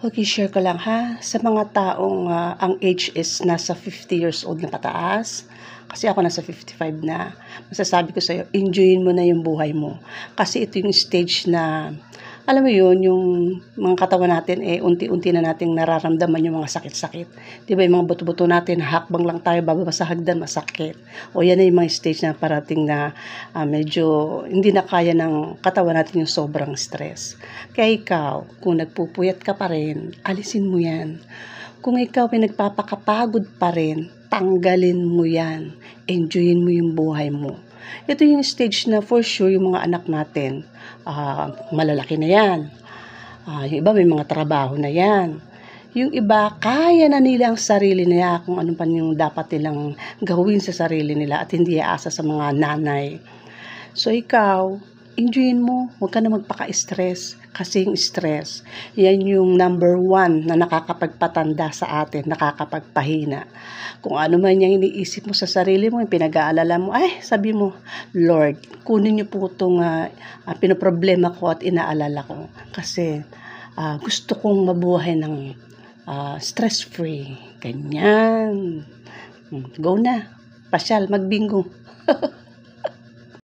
Okay, share ko lang ha. Sa mga taong ang age is nasa 50 years old na pataas, kasi ako nasa 55 na, masasabi ko sa'yo, enjoyin mo na yung buhay mo. Kasi ito yung stage na, alam mo yun, yung mga katawan natin, unti-unti na nating nararamdaman yung mga sakit-sakit. Di ba yung mga buto-buto natin, hakbang lang tayo, bababa sa hagdan, masakit. O yan na yung mga stage na parating na medyo hindi na kaya ng katawan natin yung sobrang stress. Kaya ikaw, kung nagpupuyat ka pa rin, alisin mo yan. Kung ikaw ay nagpapakapagod pa rin, tanggalin mo yan. Enjoyin mo yung buhay mo. Ito yung stage na for sure yung mga anak natin, malalaki na yan. Yung iba may mga trabaho na yan. Yung iba, kaya na nila ang sarili nila kung ano pa yung dapat nilang gawin sa sarili nila at hindi aasa sa mga nanay. So ikaw, enjoyin mo, huwag ka na magpaka-stress kasi yung stress, yan yung number 1 na nakakapagpatanda sa atin, nakakapagpahina. Kung ano man yung iniisip mo sa sarili mo, yung pinag-aalala mo, sabi mo, Lord, kunin niyo po itong pinoproblema ko at inaalala ko kasi gusto kong mabuhay ng stress-free. Ganyan. Go na, pasyal, magbingo.